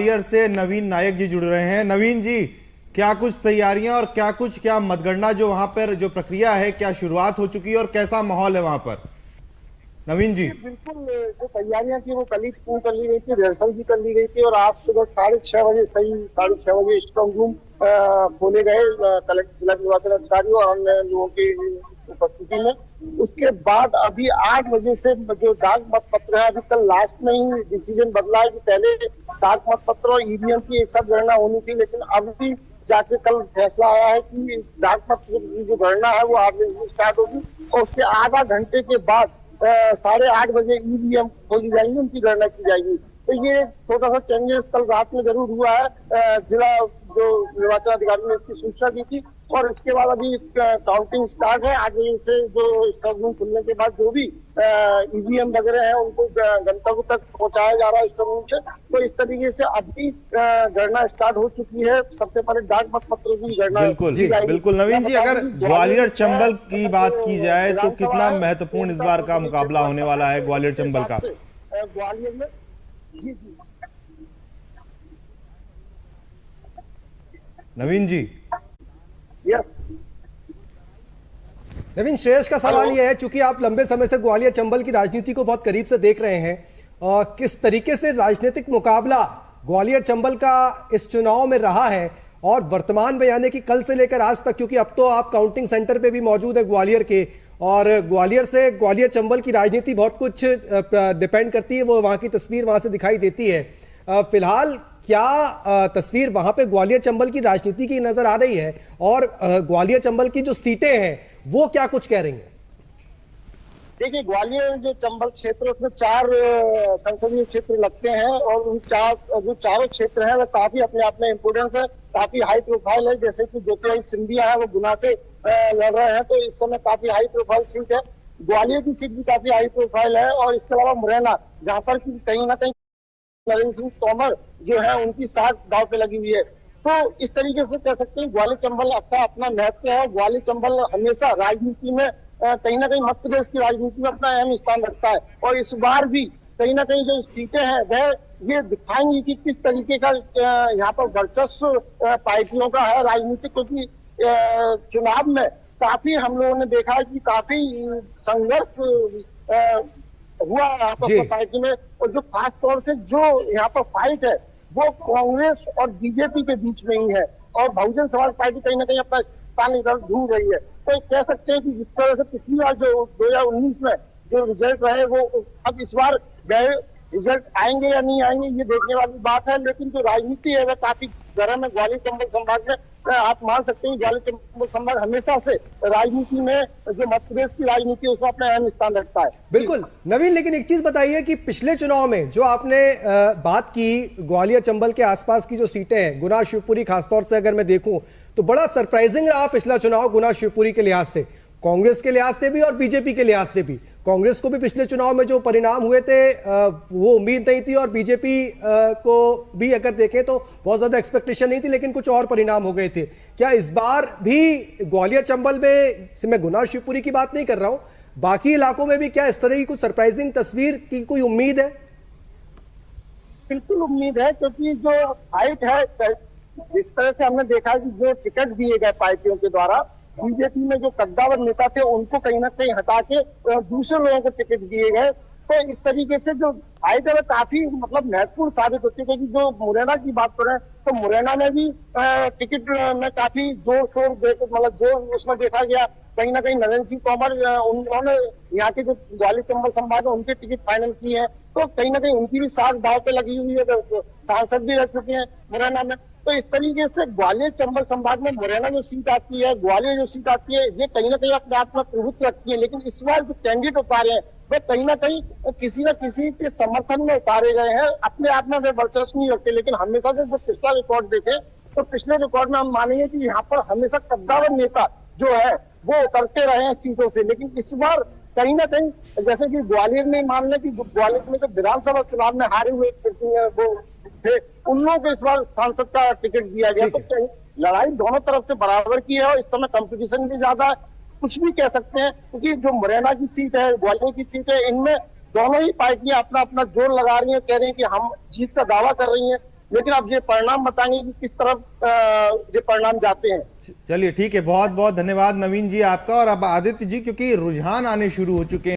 ग्वालियर से नवीन नायक जी जुड़ रहे हैं। नवीन जी, क्या कुछ तैयारियां और क्या मतगणना जो वहां पर जो प्रक्रिया है, क्या शुरुआत हो चुकी है और कैसा माहौल है वहां पर? नवीन जी। बिल्कुल, जो तैयारियां थी वो कल ही पूर्ण कर ली गई थी, रिहर्सल भी कर ली गई थी और आज सुबह 6:30 बजे, सही 6:30 बजे स्ट्रांग रूम खोले गए कलेक्टर, जिला निर्वाचन अधिकारी और अन्य लोगों की उपस्थिति में। उसके बाद अभी 8 बजे से जो डाक मत पत्र है, अभी कल लास्ट में ही डिसीजन बदला है कि पहले डाक मत पत्र और ईवीएम की एक साथ गणना होनी थी, लेकिन अभी जाके कल फैसला आया है कि डाक मत की जो गणना है वो 8 बजे से स्टार्ट होगी और उसके आधा घंटे के बाद 8:30 बजे ईवीएम खोली जाएंगी, उनकी गणना की जाएगी। तो ये छोटा सा चेंजेस कल रात में जरूर हुआ है। जिला जो निर्वाचन अधिकारी ने इसकी सूचना दी थी और इसके बाद अभी काउंटिंग स्टार्ट है। 8 बजे से जो स्ट्रांग रूम खुलने के बाद जो भी ईवीएम वगैरह है उनको गंतव्य तक पहुंचाया जा रहा है स्ट्रांग रूम से। तो इस तरीके से अभी गणना स्टार्ट हो चुकी है। सबसे पहले डाक मत पत्रों की गणना बिल्कुल नवीन जी, अगर ग्वालियर चंबल की बात की जाए तो कितना महत्वपूर्ण इस बार का मुकाबला होने वाला है ग्वालियर चंबल का? ग्वालियर में जी नवीन जी। नवीन, श्रेयस का सवाल यह है, चूंकि आप लंबे समय से ग्वालियर चंबल की राजनीति को बहुत करीब से देख रहे हैं, किस तरीके से राजनीतिक मुकाबला ग्वालियर चंबल का इस चुनाव में रहा है और वर्तमान में, यानी कि कल से लेकर आज तक, क्योंकि अब तो आप काउंटिंग सेंटर पे भी मौजूद है ग्वालियर के, और ग्वालियर से ग्वालियर चंबल की राजनीति बहुत कुछ डिपेंड करती है, वो वहां की तस्वीर वहां से दिखाई देती है। फिलहाल क्या तस्वीर वहां पे ग्वालियर चंबल की राजनीति की नजर आ रही है और ग्वालियर चंबल की जो सीटें हैं वो क्या कुछ कह रही हैं? देखिए, ग्वालियर जो चंबल क्षेत्र, उसमें 4 संसदीय क्षेत्र लगते हैं और उन जो चारों क्षेत्र हैं वो काफी अपने आप में इम्पोर्टेंस है, काफी हाई प्रोफाइल है। जैसे कि ज्योतिरादित्य सिंधिया है, वो गुना से लड़ रहे हैं, तो इस समय काफी हाई प्रोफाइल सीट है। ग्वालियर की सीट भी काफी हाई प्रोफाइल है और इसके अलावा मुरैना, जहाँ पर कहीं ना कहीं नरेंद्र सिंह तोमर जो है उनकी साख दांव पे लगी हुई है। तो इस तरीके से कह सकते हैं ग्वालियर चंबल अपना महत्व है। ग्वालियर चंबल हमेशा राजनीति में कहीं ना कहीं मध्य प्रदेश की राजनीति में अपना अहम स्थान रखता है और इस बार भी कहीं ना कहीं जो सीटें हैं वह ये दिखाएंगी कि किस तरीके का यहाँ पर वर्चस्व पार्टियों का है राजनीतिक। क्योंकि चुनाव में काफी हम लोगों ने देखा है कि काफी संघर्ष हुआ आपस में पार्टी में, और जो खास तौर से जो यहाँ पर फाइट है वो कांग्रेस और बीजेपी के बीच में ही है और बहुजन समाज पार्टी कहीं ना कहीं अपना स्थान इधर ढूंढ रही है। तो कह सकते हैं कि जिस तरह से पिछली बार जो 2019 में जो रिजल्ट रहे वो अब इस बार गए रिजल्ट आएंगे या नहीं आएंगे ये देखने वाली बात है। लेकिन जो राजनीति है वह काफी गर्म है ग्वालियर चंबल संभाग में। आप मान सकते हैं ग्वालियर चंबल संभाग हमेशा से राजनीति में, जो मध्य प्रदेश की राजनीति, उसमें अपना अहम स्थान रखता है। बिल्कुल नवीन, लेकिन एक चीज बताइए कि पिछले चुनाव में जो आपने बात की, ग्वालियर चंबल के आसपास की जो सीटें हैं, गुना शिवपुरी खासतौर से अगर मैं देखूं तो बड़ा सरप्राइजिंग रहा पिछला चुनाव गुना शिवपुरी के लिहाज से, कांग्रेस के लिहाज से भी और बीजेपी के लिहाज से भी। कांग्रेस को भी पिछले चुनाव में जो परिणाम हुए थे वो उम्मीद नहीं थी और बीजेपी को भी अगर देखें तो बहुत ज्यादा एक्सपेक्टेशन नहीं थी, लेकिन कुछ और परिणाम हो गए थे। क्या इस बार भी ग्वालियर चंबल में, मैं गुना शिवपुरी की बात नहीं कर रहा हूं, बाकी इलाकों में भी क्या इस तरह की कुछ सरप्राइजिंग तस्वीर की कोई उम्मीद है? बिल्कुल उम्मीद है, क्योंकि जो फाइट है, जिस तरह से हमने देखा कि जो टिकट दिए गए पार्टियों के द्वारा, बीजेपी में जो कद्दावर नेता थे उनको कहीं ना कहीं हटा के दूसरे लोगों को टिकट दिए गए। तो इस तरीके से जो फाइट है वो काफी महत्वपूर्ण साबित होती है। क्योंकि जो मुरैना की बात करें तो मुरैना में भी टिकट में काफी जोर शोर जोर उसमें देखा गया। कहीं ना कहीं नरेंद्र सिंह तोमर उन्होंने यहाँ के जो ग्वालियर चंबल संभाग है उनके टिकट फाइनल किए हैं, तो कहीं ना कहीं उनकी भी साख दांव पे लगी हुई है, तो सांसद भी रह चुके हैं मुरैना में। तो इस तरीके से ग्वालियर चंबल संभाग में मुरैना जो सीट आती है, ग्वालियर जो सीट आती है, ये कहीं ना कहीं अपने आप में प्रभुत्व रखती है। लेकिन इस बार जो कैंडिडेट उतारे हैं वे कहीं ना कहीं किसी न किसी के समर्थन में उतारे गए हैं, अपने आप में वे वर्चस्व नहीं रखते। लेकिन हमेशा से जो पिछला रिकॉर्ड देखे तो पिछले रिकॉर्ड में हम मानेंगे कि यहाँ पर हमेशा कद्दावर नेता जो है वो उतरते रहे हैं सीटों से। लेकिन इस बार कहीं ना कहीं जैसे कि ग्वालियर में मान लें कि ग्वालियर में जो विधानसभा चुनाव में हारे हुए वो थे, उन लोगों को इस बार सांसद का टिकट दिया गया। तो लड़ाई दोनों तरफ से बराबर की है और इस समय कंपटीशन भी ज्यादा है, कुछ भी कह सकते हैं। क्योंकि जो मुरैना की सीट है, ग्वालियर की सीट है, इनमें दोनों ही पार्टियां अपना अपना जोर लगा रही हैं, कह रही हैं कि हम जीत का दावा कर रही हैं। लेकिन अब ये परिणाम बताएंगे कि किस तरफ ये परिणाम जाते हैं। चलिए ठीक है, बहुत बहुत धन्यवाद नवीन जी आपका। और अब आदित्य जी, क्योंकि रुझान आने शुरू हो चुके हैं